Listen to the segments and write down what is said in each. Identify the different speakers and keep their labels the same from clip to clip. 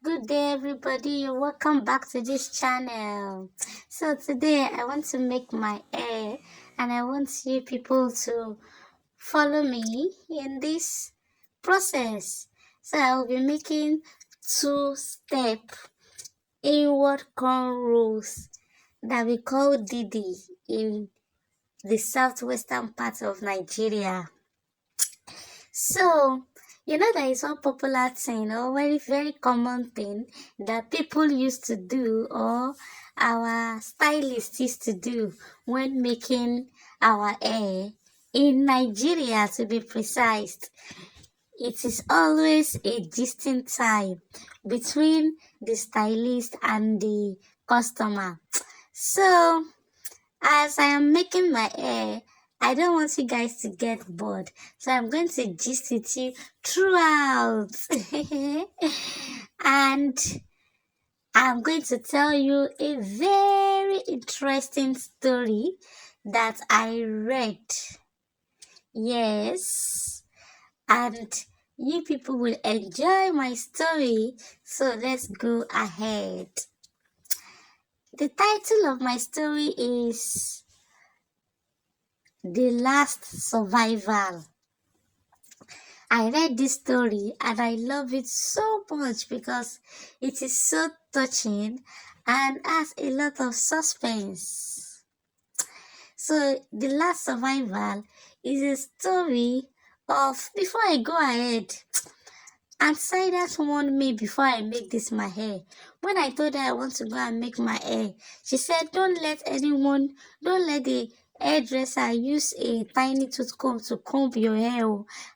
Speaker 1: Good day, everybody. Welcome back to this channel. So today I want to make my hair, and I want you people to follow me in this process. So I will be making two-step inward cornrows that we call Didi in the southwestern part of Nigeria. So, there is one popular thing or very common thing that people used to do, or our stylists used to do when making our hair in Nigeria, to be precise. It is always a distant time between the stylist and the customer. So, as I am making my hair, I don't want you guys to get bored. So I'm going to gist with you throughout. And I'm going to tell you a very interesting story that I read. Yes. And you people will enjoy my story. So let's go ahead. The title of my story is The Last Survival. I read this story and I love it so much because it is so touching and has a lot of suspense. So, The Last Survival is a story of, before I go ahead, answer that warned me before I make this my hair. When I told her I want to go and make my hair, she said, don't let the hairdresser use a tiny tooth comb to comb your hair.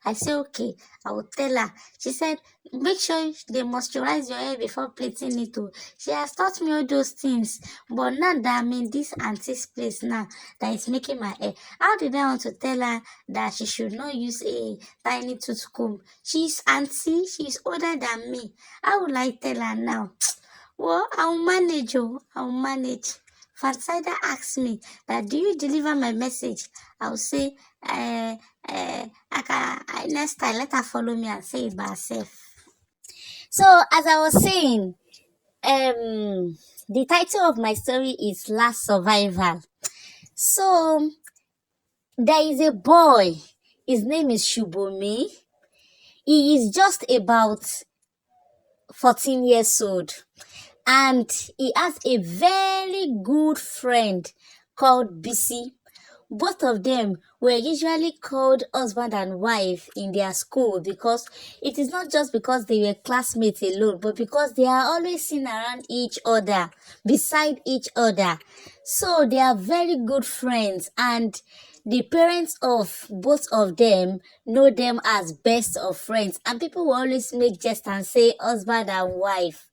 Speaker 1: I said, okay, I will tell her. She said, make sure they moisturize your hair before plaiting it. She has taught me all those things. But now that I'm in this auntie's place now that is making my hair, how did I want to tell her that she should not use a tiny tooth comb? She's auntie, she's older than me. How will I tell her now? Well, I'll manage. I'll manage. Fansida asked me that, do you deliver my message? I'll say, next time let her follow me and say it by herself. So, as I was saying, the title of my story is Last Survival. So, there is a boy. His name is Shubomi. He is just about 14 years old. And he has a very good friend called Bisi. Both of them were usually called husband and wife in their school, because it is not just because they were classmates alone, but because they are always seen around each other, beside each other. So they are very good friends, and the parents of both of them know them as best of friends, and people will always make jest and say husband and wife.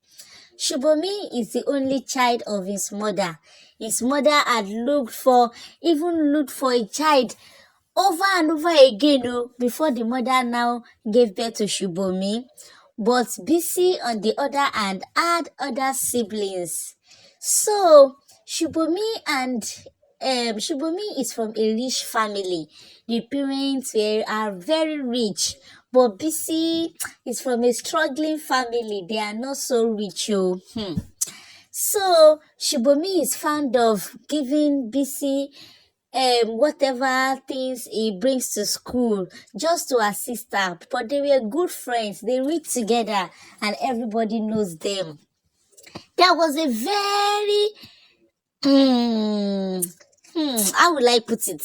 Speaker 1: Shubomi is the only child of his mother. His mother had looked for a child over and over again before the mother now gave birth to Shubomi. But Bisi, on the other hand, had other siblings. So Shubomi is from a rich family. The parents are very rich. But Bisi is from a struggling family. They are not so rich. So Shubomi is fond of giving Bisi whatever things he brings to school just to assist her. But they were good friends. They read together and everybody knows them. There was a very how will I put it?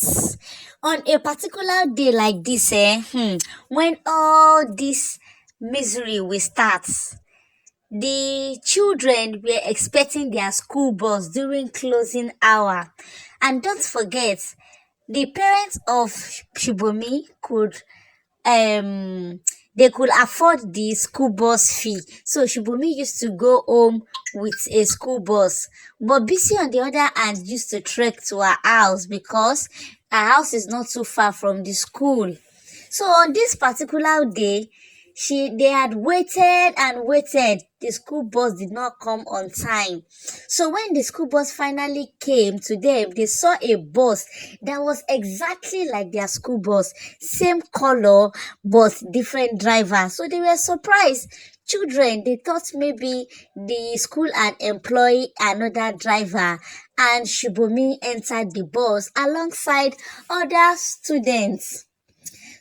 Speaker 1: On a particular day like this, when all this misery will start, the children were expecting their school bus during closing hour. And don't forget, the parents of Shubomi they could afford the school bus fee. So Shubomi used to go home with a school bus. But Bisi, on the other hand, used to trek to her house because her house is not too far from the school. So on this particular day, they had waited and waited. The school bus did not come on time. So when the school bus finally came to them, they saw a bus that was exactly like their school bus, same color but different driver. So they were surprised. children, they thought maybe the school had employed another driver, and Shubomi entered the bus alongside other students.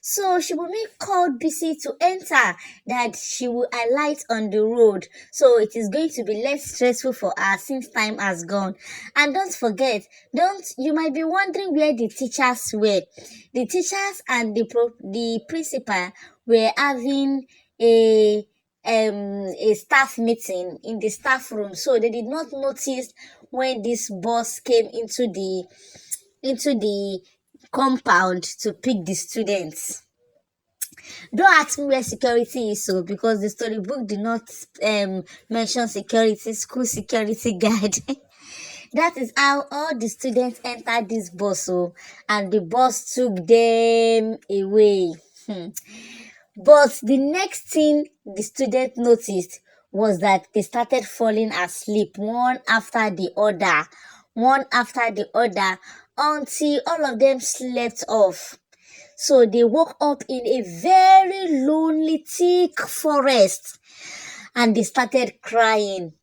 Speaker 1: So Shibumi called BC to enter, that she will alight on the road. So it is going to be less stressful for her since time has gone. And don't forget, don't you might be wondering where the teachers were. The teachers and the principal were having a staff meeting in the staff room. So they did not notice when this bus came into the compound to pick the students. Don't ask me where security is, so because the storybook did not mention security, school security guard. That is how all the students entered this bus, so and the bus took them away. But the next thing the student noticed was that they started falling asleep one after the other, until all of them slept off. So they woke up in a very lonely, thick forest, and they started crying.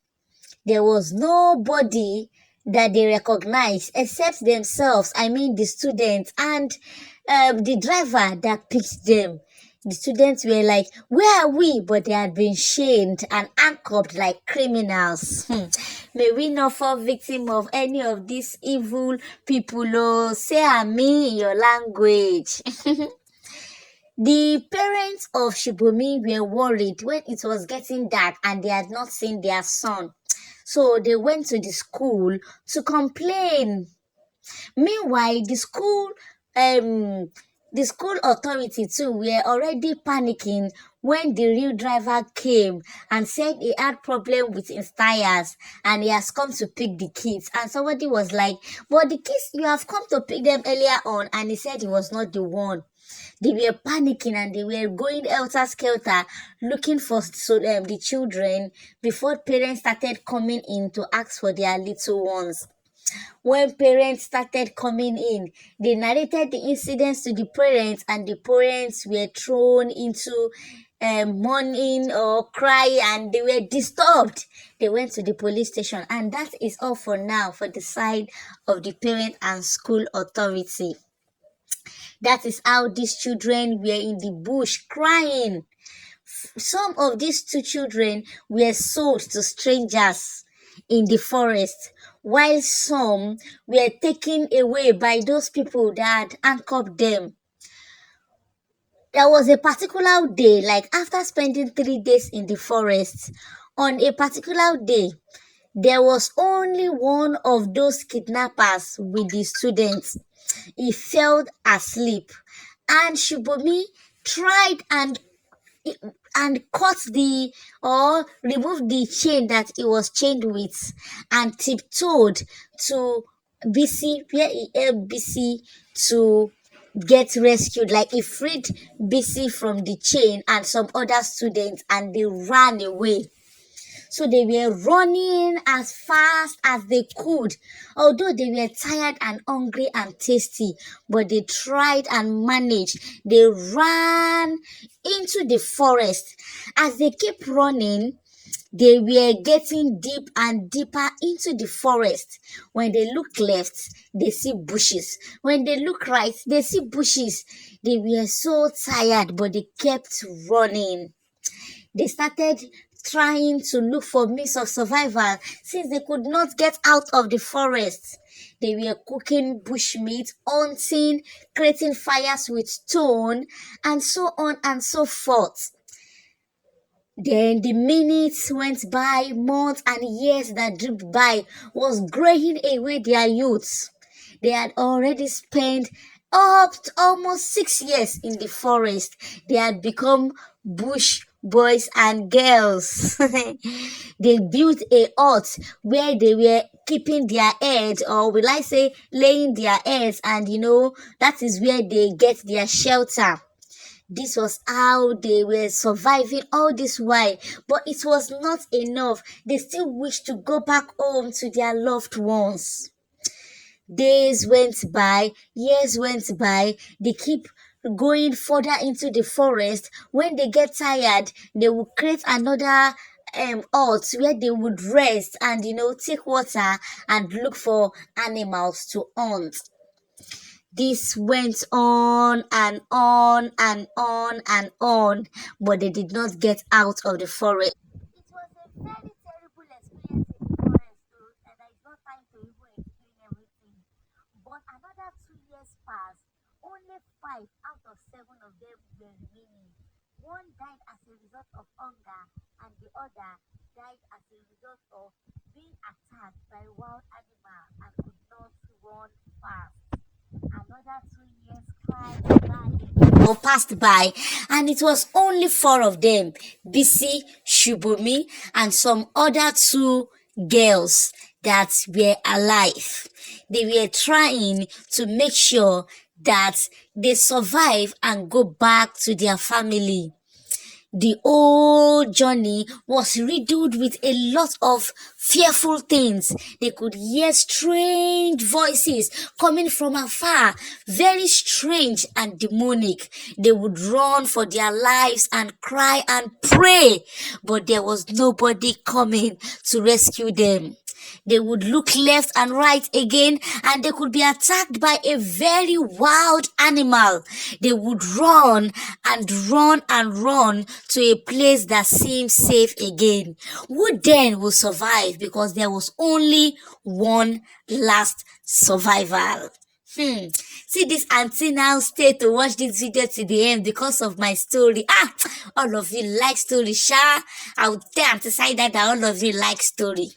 Speaker 1: There was nobody that they recognized except themselves, I mean the students, and the driver that picked them. The students were like, "Where are we?" But they had been shamed and handcuffed like criminals. May we not fall victim of any of these evil people. Oh, say "Ami" in your language. The parents of Shibumi were worried when it was getting dark and they had not seen their son. So they went to the school to complain. Meanwhile, the school authority too were already panicking when the real driver came and said he had problem with his tires and he has come to pick the kids. And somebody was like, "But the kids, you have come to pick them earlier on," and he said he was not the one. They were panicking and they were going helter-skelter looking for the children before parents started coming in to ask for their little ones. When parents started coming in, they narrated the incidents to the parents, and the parents were thrown into mourning or cry, and they were disturbed. They went to the police station, and that is all for now for the side of the parent and school authority. That is how these children were in the bush crying. Some of these two children were sold to strangers in the forest, while some were taken away by those people that had handcuffed them. There was a particular day, like after spending 3 days in the forest, on a particular day, there was only one of those kidnappers with the students. He fell asleep, and Shubomi tried and cut the or removed the chain that he was chained with, and tiptoed to BC, where he helped BC to get rescued. Like he freed BC from the chain and some other students, and they ran away. So they were running as fast as they could, although they were tired and hungry and thirsty, but they tried and managed. They ran into the forest. As they kept running, they were getting deep and deeper into the forest. When they look left, they see bushes. When they look right, they see bushes. They were so tired, but they kept running. They started trying to look for means of survival since they could not get out of the forest. They were cooking bushmeat, hunting, creating fires with stone, and so on and so forth. Then the minutes went by, months and years that dripped by was graying away their youths. They had already spent up to almost 6 years in the forest. They had become bush boys and girls. They built a hut where they were keeping their eggs, or will I say laying their eggs, and that is where they get their shelter. This was how they were surviving all this while, but it was not enough. They still wished to go back home to their loved ones. Days went by, years went by, they keep going further into the forest. When they get tired, they will create another hut where they would rest and take water and look for animals to hunt. This went on and on and on and on, but they did not get out of the forest. It was a very terrible experience in the forest, though, and there is no time to even explain everything. But another 2 years passed. Only five out of seven of them were remaining. One died as a result of hunger, and the other died as a result of being attacked by wild animals and could not run fast. Another 2 years passed by, and it was only four of them, Bisi, Shubomi, and some other two girls that were alive. They were trying to make sure that they survive and go back to their family. The whole journey was riddled with a lot of fearful things. They could hear strange voices coming from afar, very strange and demonic. They would run for their lives and cry and pray, but there was nobody coming to rescue them. They would look left and right again, and they could be attacked by a very wild animal. They would run and run and run to a place that seemed safe again. Who then will survive? Because there was only one last survival. See, this auntie now stay to watch this video to the end because of my story. All of you like story, sha. I will tell Auntie Saida that all of you like story.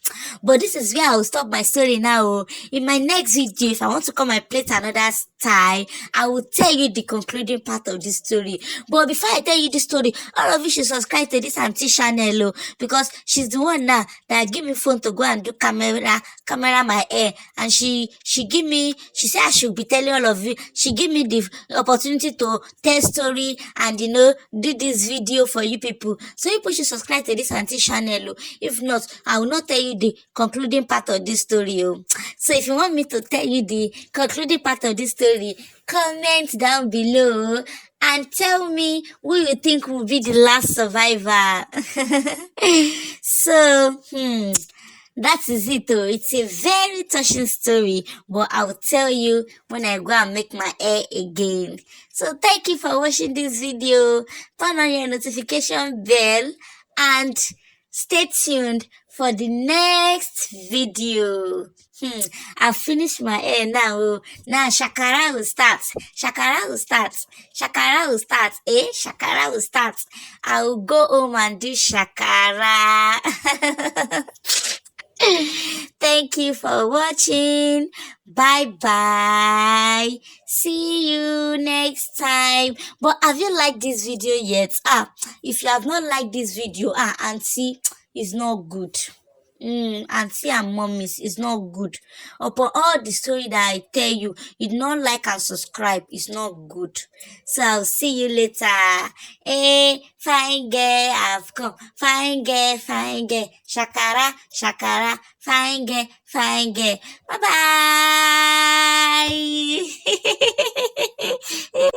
Speaker 1: But this is where I will stop my story now. In my next video, if I want to come and play another style, I will tell you the concluding part of this story. But before I tell you the story, all of you should subscribe to this auntie channel, because she's the one now that give me phone to go and do camera my hair, and she said I should be telling all of you. She gave me the opportunity to tell story and do this video for you people. So you people should subscribe to this auntie channel. If not, I will not tell you the concluding part of this story. So if you want me to tell you the concluding part of this story, comment down below and tell me who you think will be the last survivor. So, that is it though. It's a very touching story, but I will tell you when I go and make my hair again. So thank you for watching this video. Turn on your notification bell and stay tuned for the next video. I've finished my hair now. Now Shakara will start. Shakara will start. Shakara will start. Shakara will start. I will go home and do Shakara. Thank you for watching. Bye bye. See you next time. But have you liked this video yet? If you have not liked this video, auntie, it's not good. Auntie and mommies, is not good. Upon all the story that I tell you, you don't like and subscribe, it's not good. So I'll see you later. Fine girl, I've come. Fine girl, fine girl. Shakara, shakara, fine girl, fine girl. Bye bye.